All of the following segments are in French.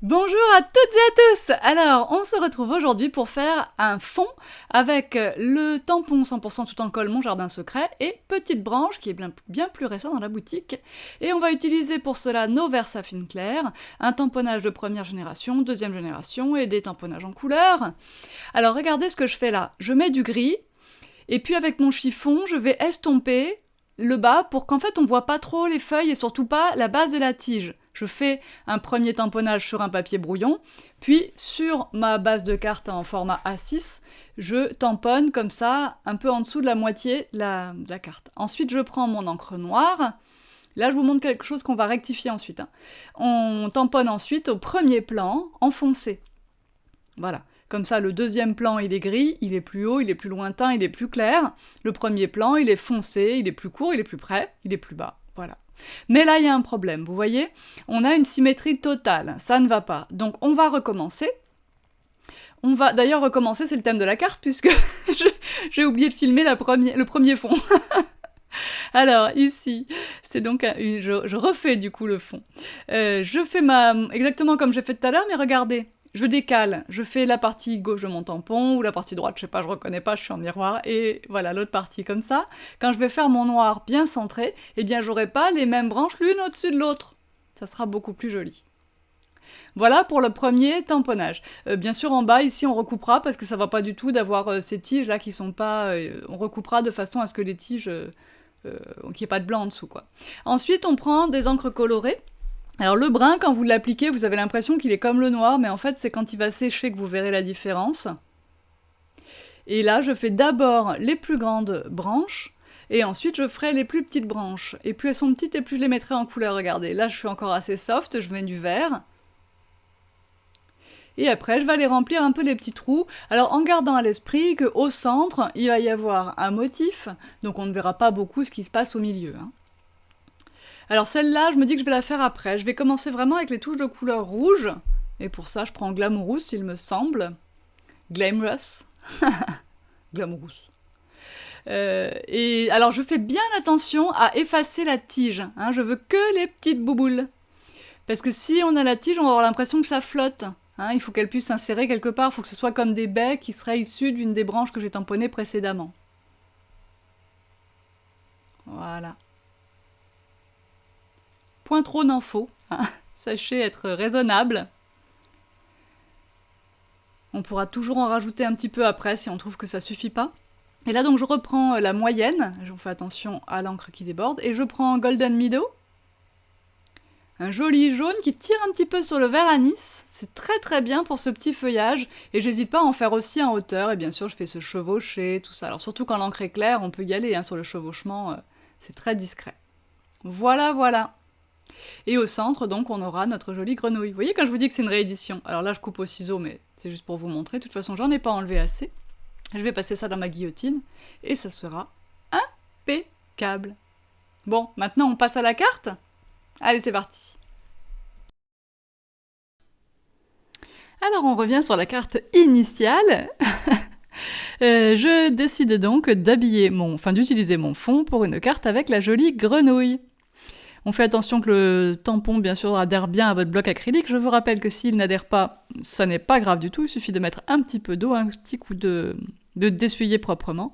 Bonjour à toutes et à tous. Alors, on se retrouve aujourd'hui pour faire un fond avec le tampon 100% tout en colle Mon Jardin Secret et Petite Branche qui est bien plus récent dans la boutique. Et on va utiliser pour cela nos Versafine Clair, un tamponnage de première génération, deuxième génération et des tamponnages en couleur. Alors, regardez ce que je fais là. Je mets du gris et puis avec mon chiffon, je vais estomper le bas pour qu'en fait on voit pas trop les feuilles et surtout pas la base de la tige. Je fais un premier tamponnage sur un papier brouillon, puis sur ma base de carte en format A6, je tamponne comme ça un peu en dessous de la moitié de la carte. Ensuite je prends mon encre noire, là je vous montre quelque chose qu'on va rectifier ensuite. On tamponne ensuite au premier plan en foncé. Voilà. Comme ça, le deuxième plan, il est gris, il est plus haut, il est plus lointain, il est plus clair. Le premier plan, il est foncé, il est plus court, il est plus près, il est plus bas. Voilà. Mais là, il y a un problème, vous voyez ? On a une symétrie totale, ça ne va pas. Donc, on va recommencer. On va d'ailleurs recommencer, c'est le thème de la carte, puisque j'ai oublié de filmer le premier fond. Alors, ici, c'est donc je refais du coup le fond. Je fais exactement comme j'ai fait tout à l'heure, mais regardez. Je décale, je fais la partie gauche de mon tampon, ou la partie droite, je sais pas, je reconnais pas, je suis en miroir, et voilà, l'autre partie comme ça. Quand je vais faire mon noir bien centré, eh bien j'aurai pas les mêmes branches l'une au-dessus de l'autre. Ça sera beaucoup plus joli. Voilà pour le premier tamponnage. Bien sûr, en bas, ici, on recoupera, parce que ça va pas du tout d'avoir ces tiges-là qui sont pas... on recoupera de façon à ce que les tiges... qu'il n'y ait pas de blanc en dessous, quoi. Ensuite, on prend des encres colorées. Alors le brun, quand vous l'appliquez, vous avez l'impression qu'il est comme le noir, mais en fait c'est quand il va sécher que vous verrez la différence. Et là, je fais d'abord les plus grandes branches, et ensuite je ferai les plus petites branches. Et plus elles sont petites, et plus je les mettrai en couleur, regardez. Là, je suis encore assez soft, je mets du vert. Et après, je vais aller remplir un peu les petits trous. Alors en gardant à l'esprit qu'au centre, il va y avoir un motif, donc on ne verra pas beaucoup ce qui se passe au milieu, hein. Alors celle-là, je me dis que je vais la faire après. Je vais commencer vraiment avec les touches de couleur rouge. Et pour ça, je prends Glamorous, il me semble. Glamorous. Glamorous. Et alors, je fais bien attention à effacer la tige. Hein, je veux que les petites bouboules. Parce que si on a la tige, on va avoir l'impression que ça flotte. Hein, il faut qu'elle puisse s'insérer quelque part. Il faut que ce soit comme des baies qui seraient issues d'une des branches que j'ai tamponnées précédemment. Voilà. Point trop n'en faut. Hein. Sachez être raisonnable. On pourra toujours en rajouter un petit peu après si on trouve que ça suffit pas. Et là donc je reprends la moyenne, je fais attention à l'encre qui déborde, et je prends Golden Meadow. Un joli jaune qui tire un petit peu sur le vert anis. C'est très très bien pour ce petit feuillage. Et j'hésite pas à en faire aussi en hauteur. Et bien sûr je fais ce chevauché, tout ça. Alors surtout quand l'encre est claire, on peut y aller hein, sur le chevauchement. C'est très discret. Voilà, voilà. Et au centre, donc, on aura notre jolie grenouille. Vous voyez, quand je vous dis que c'est une réédition, alors là, je coupe au ciseau, mais c'est juste pour vous montrer. De toute façon, j'en ai pas enlevé assez. Je vais passer ça dans ma guillotine, et ça sera impeccable. Bon, maintenant, on passe à la carte ? Allez, c'est parti. Alors, on revient sur la carte initiale. Je décide donc d'utiliser mon fond pour une carte avec la jolie grenouille. On fait attention que le tampon, bien sûr, adhère bien à votre bloc acrylique. Je vous rappelle que s'il n'adhère pas, ça n'est pas grave du tout. Il suffit de mettre un petit peu d'eau, un petit coup de d'essuyer proprement.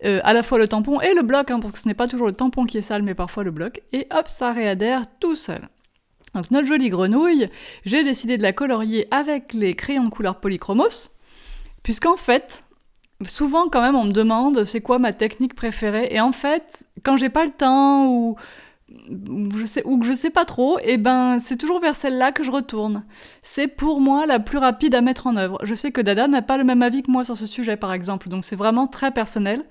À la fois le tampon et le bloc, hein, parce que ce n'est pas toujours le tampon qui est sale, mais parfois le bloc. Et hop, ça réadhère tout seul. Donc notre jolie grenouille, j'ai décidé de la colorier avec les crayons de couleur polychromos, puisqu'en fait... Souvent, quand même, on me demande c'est quoi ma technique préférée. Et en fait, quand j'ai pas le temps ou que je sais pas trop, et ben c'est toujours vers celle-là que je retourne. C'est pour moi la plus rapide à mettre en œuvre. Je sais que Dada n'a pas le même avis que moi sur ce sujet, par exemple, donc c'est vraiment très personnel.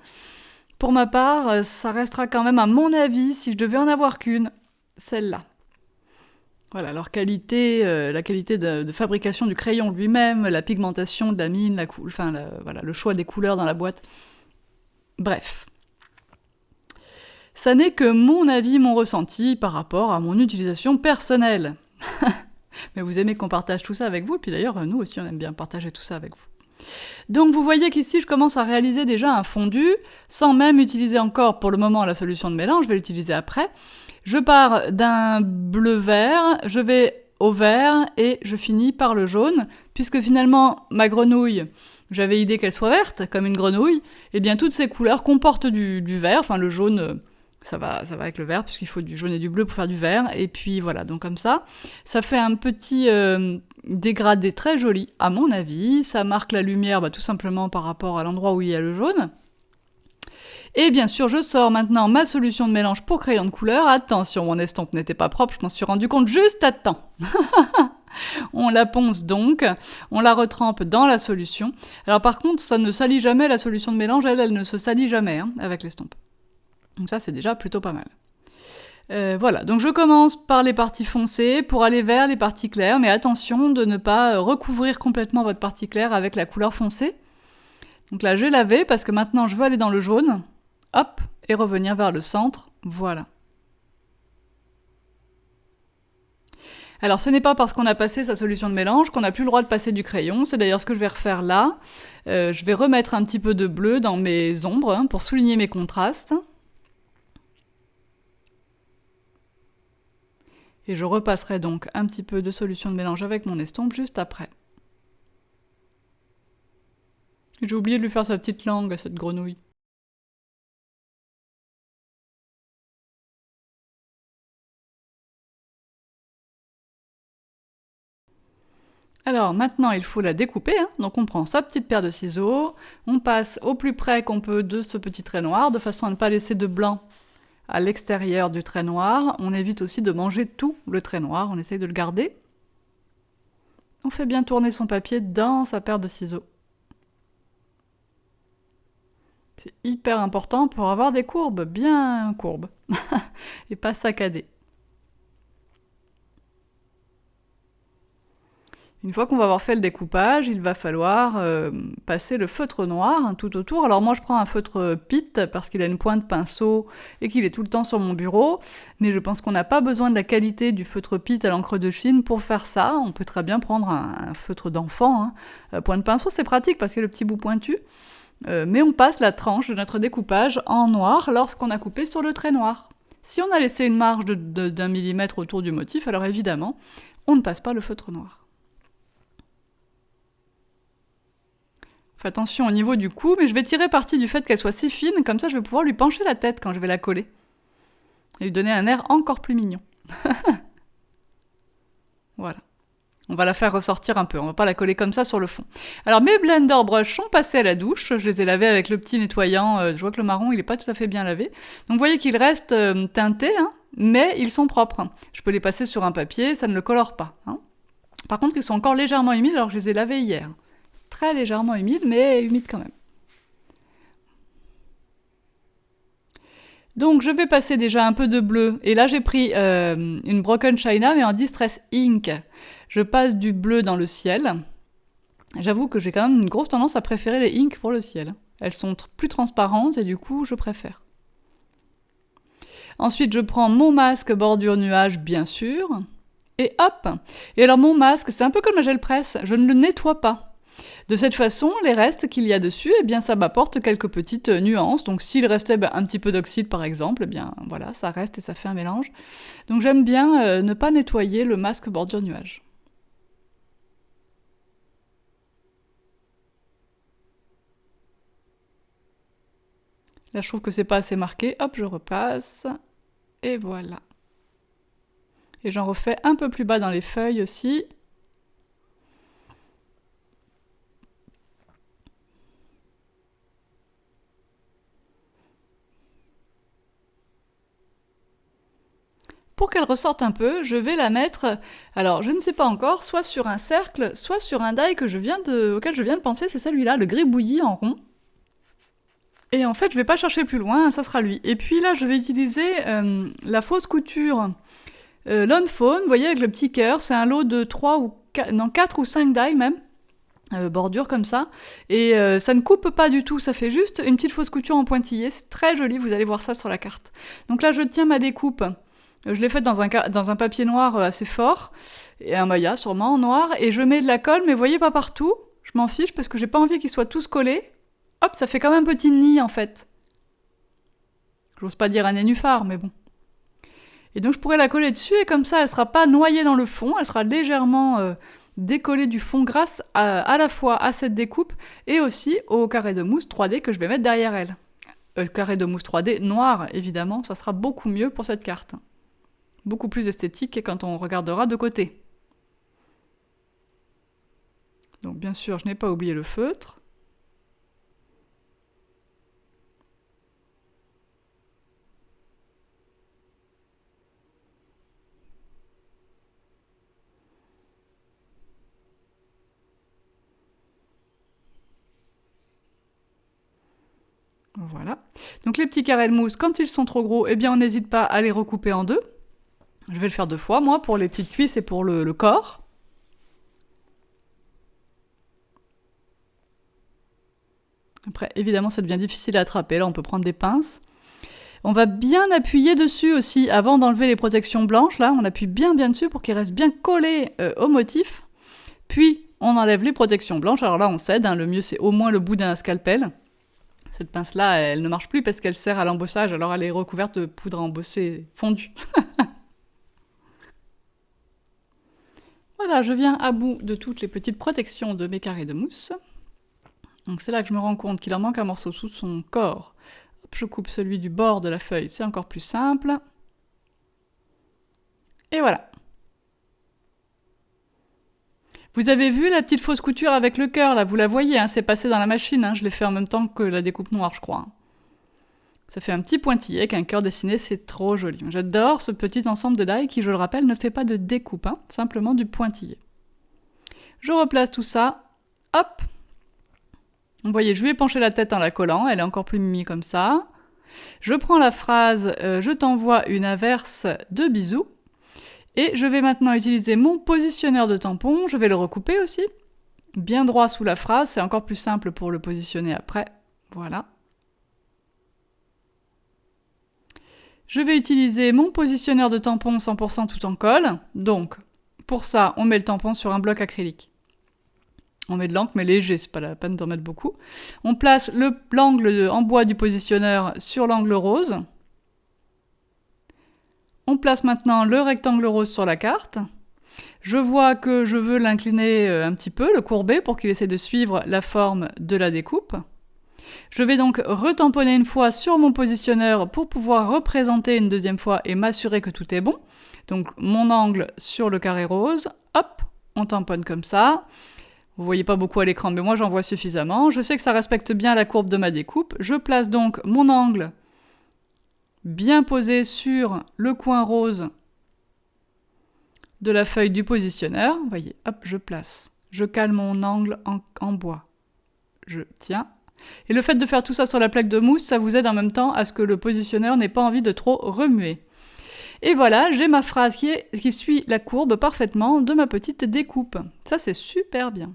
Pour ma part, ça restera quand même à mon avis, si je devais en avoir qu'une, celle-là. Voilà, leur qualité, la qualité de fabrication du crayon lui-même, la pigmentation de la mine, voilà, le choix des couleurs dans la boîte. Bref. Ça n'est que mon avis, mon ressenti par rapport à mon utilisation personnelle. Mais vous aimez qu'on partage tout ça avec vous, et puis d'ailleurs, nous aussi, on aime bien partager tout ça avec vous. Donc vous voyez qu'ici, je commence à réaliser déjà un fondu, sans même utiliser encore pour le moment la solution de mélange, je vais l'utiliser après. Je pars d'un bleu-vert, je vais au vert et je finis par le jaune, puisque finalement ma grenouille, j'avais idée qu'elle soit verte, comme une grenouille, et bien toutes ces couleurs comportent du vert, enfin le jaune, ça va avec le vert, puisqu'il faut du jaune et du bleu pour faire du vert, et puis voilà, donc comme ça fait un petit dégradé très joli, à mon avis, ça marque la lumière tout simplement par rapport à l'endroit où il y a le jaune. Et bien sûr, je sors maintenant ma solution de mélange pour crayon de couleur. Attention, mon estompe n'était pas propre, je m'en suis rendu compte juste à temps. On la ponce donc, on la retrempe dans la solution. Alors par contre, ça ne salit jamais la solution de mélange, elle ne se salit jamais avec l'estompe. Donc ça, c'est déjà plutôt pas mal. Voilà, donc je commence par les parties foncées pour aller vers les parties claires, mais attention de ne pas recouvrir complètement votre partie claire avec la couleur foncée. Donc là, j'ai lavé parce que maintenant, je veux aller dans le jaune. Hop, et revenir vers le centre, voilà. Alors ce n'est pas parce qu'on a passé sa solution de mélange qu'on n'a plus le droit de passer du crayon, c'est d'ailleurs ce que je vais refaire là. Je vais remettre un petit peu de bleu dans mes ombres pour souligner mes contrastes. Et je repasserai donc un petit peu de solution de mélange avec mon estompe juste après. J'ai oublié de lui faire sa petite langue à cette grenouille. Alors maintenant il faut la découper, donc on prend sa petite paire de ciseaux, on passe au plus près qu'on peut de ce petit trait noir, de façon à ne pas laisser de blanc à l'extérieur du trait noir. On évite aussi de manger tout le trait noir, on essaye de le garder. On fait bien tourner son papier dans sa paire de ciseaux. C'est hyper important pour avoir des courbes, bien courbes, et pas saccadées. Une fois qu'on va avoir fait le découpage, il va falloir passer le feutre noir tout autour. Alors moi je prends un feutre Pitt parce qu'il a une pointe pinceau et qu'il est tout le temps sur mon bureau, mais je pense qu'on n'a pas besoin de la qualité du feutre Pitt à l'encre de Chine pour faire ça. On peut très bien prendre un feutre d'enfant. Pointe pinceau c'est pratique parce qu'il y a le petit bout pointu, mais on passe la tranche de notre découpage en noir lorsqu'on a coupé sur le trait noir. Si on a laissé une marge d'1 millimètre autour du motif, alors évidemment, on ne passe pas le feutre noir. Fais attention au niveau du cou, mais je vais tirer parti du fait qu'elle soit si fine, comme ça je vais pouvoir lui pencher la tête quand je vais la coller. Et lui donner un air encore plus mignon. Voilà. On va la faire ressortir un peu, on va pas la coller comme ça sur le fond. Alors mes Blender Brush sont passés à la douche, je les ai lavés avec le petit nettoyant, je vois que le marron il est pas tout à fait bien lavé. Donc vous voyez qu'ils restent teintés, mais ils sont propres. Je peux les passer sur un papier, ça ne le colore pas. Par contre ils sont encore légèrement humides alors que je les ai lavés hier. Très légèrement humide, mais humide quand même. Donc je vais passer déjà un peu de bleu, et là j'ai pris une Broken China, mais en Distress Ink. Je passe du bleu dans le ciel. J'avoue que j'ai quand même une grosse tendance à préférer les inks pour le ciel. Elles sont plus transparentes, et du coup je préfère. Ensuite je prends mon masque bordure nuage, bien sûr, et hop. Et alors mon masque, c'est un peu comme le gel presse, je ne le nettoie pas. De cette façon, les restes qu'il y a dessus, eh bien, ça m'apporte quelques petites nuances. Donc s'il restait un petit peu d'oxyde par exemple, eh bien voilà, ça reste et ça fait un mélange. Donc j'aime bien ne pas nettoyer le masque bordure nuage. Là je trouve que c'est pas assez marqué, hop je repasse, et voilà. Et j'en refais un peu plus bas dans les feuilles aussi. Pour qu'elle ressorte un peu, je vais la mettre, alors je ne sais pas encore, soit sur un cercle, soit sur un die auquel je viens de penser, c'est celui-là, le gribouillis en rond. Et en fait, je vais pas chercher plus loin, ça sera lui. Et puis là, je vais utiliser la fausse couture Lone Fawn, vous voyez, avec le petit cœur, c'est un lot de 4 ou 5 die même, bordure comme ça, et ça ne coupe pas du tout, ça fait juste une petite fausse couture en pointillé, c'est très joli, vous allez voir ça sur la carte. Donc là, je tiens ma découpe. Je l'ai faite dans un papier noir assez fort, et un Maya sûrement en noir, et je mets de la colle, mais vous voyez pas partout, je m'en fiche parce que j'ai pas envie qu'ils soient tous collés. Hop, ça fait comme un petit nid en fait. J'ose pas dire un nénuphar, mais bon. Et donc je pourrais la coller dessus et comme ça elle sera pas noyée dans le fond, elle sera légèrement décollée du fond grâce à la fois à cette découpe et aussi au carré de mousse 3D que je vais mettre derrière elle. Carré de mousse 3D noir évidemment, ça sera beaucoup mieux pour cette carte. Beaucoup plus esthétique quand on regardera de côté. Donc bien sûr je n'ai pas oublié le feutre. Voilà. Donc les petits carrés de mousse, quand ils sont trop gros, eh bien on n'hésite pas à les recouper en deux. Je vais le faire 2 fois, moi, pour les petites cuisses et pour le corps. Après, évidemment, ça devient difficile à attraper. Là, on peut prendre des pinces. On va bien appuyer dessus aussi avant d'enlever les protections blanches. Là, on appuie bien dessus pour qu'ils restent bien collés au motif. Puis, on enlève les protections blanches. Alors là, on cède. Le mieux, c'est au moins le bout d'un scalpel. Cette pince-là, elle ne marche plus parce qu'elle sert à l'embossage. Alors, elle est recouverte de poudre à embosser fondue. Voilà, je viens à bout de toutes les petites protections de mes carrés de mousse. Donc c'est là que je me rends compte qu'il en manque un morceau sous son corps. Hop, je coupe celui du bord de la feuille, c'est encore plus simple. Et voilà. Vous avez vu la petite fausse couture avec le cœur, là, vous la voyez, hein, c'est passé dans la machine, hein, je l'ai fait en même temps que la découpe noire, je crois. Ça fait un petit pointillé avec un cœur dessiné, c'est trop joli. J'adore ce petit ensemble de die qui, je le rappelle, ne fait pas de découpe, hein, simplement du pointillé. Je replace tout ça, hop. Vous voyez, je lui ai penché la tête en la collant, elle est encore plus mimi comme ça. Je prends la phrase « Je t'envoie une averse de bisous ». Et je vais maintenant utiliser mon positionneur de tampon, je vais le recouper aussi. Bien droit sous la phrase, c'est encore plus simple pour le positionner après. Voilà. Je vais utiliser mon positionneur de tampon 100% tout en colle. Donc, pour ça, on met le tampon sur un bloc acrylique. On met de l'encre, mais léger, c'est pas la peine d'en mettre beaucoup. On place l'angle en bois du positionneur sur l'angle rose. On place maintenant le rectangle rose sur la carte. Je vois que je veux l'incliner un petit peu, le courber, pour qu'il essaie de suivre la forme de la découpe. Je vais donc retamponner une fois sur mon positionneur pour pouvoir représenter une deuxième fois et m'assurer que tout est bon. Donc mon angle sur le carré rose, hop, on tamponne comme ça. Vous voyez pas beaucoup à l'écran, mais moi j'en vois suffisamment. Je sais que ça respecte bien la courbe de ma découpe. Je place donc mon angle bien posé sur le coin rose de la feuille du positionneur. Vous voyez, hop, je place. Je cale mon angle en bois. Je tiens. Et le fait de faire tout ça sur la plaque de mousse, ça vous aide en même temps à ce que le positionneur n'ait pas envie de trop remuer. Et voilà, j'ai ma phrase qui suit la courbe parfaitement de ma petite découpe. Ça, c'est super bien.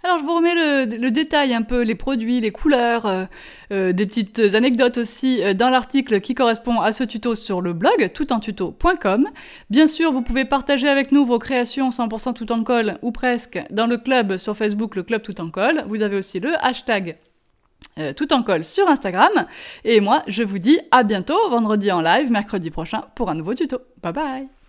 Alors je vous remets le détail un peu, les produits, les couleurs, des petites anecdotes aussi dans l'article qui correspond à ce tuto sur le blog toutentuto.com. Bien sûr, vous pouvez partager avec nous vos créations 100% tout en colle ou presque dans le club sur Facebook, le club tout en colle. Vous avez aussi le hashtag tout en colle sur Instagram. Et moi, je vous dis à bientôt, vendredi en live, mercredi prochain pour un nouveau tuto. Bye bye!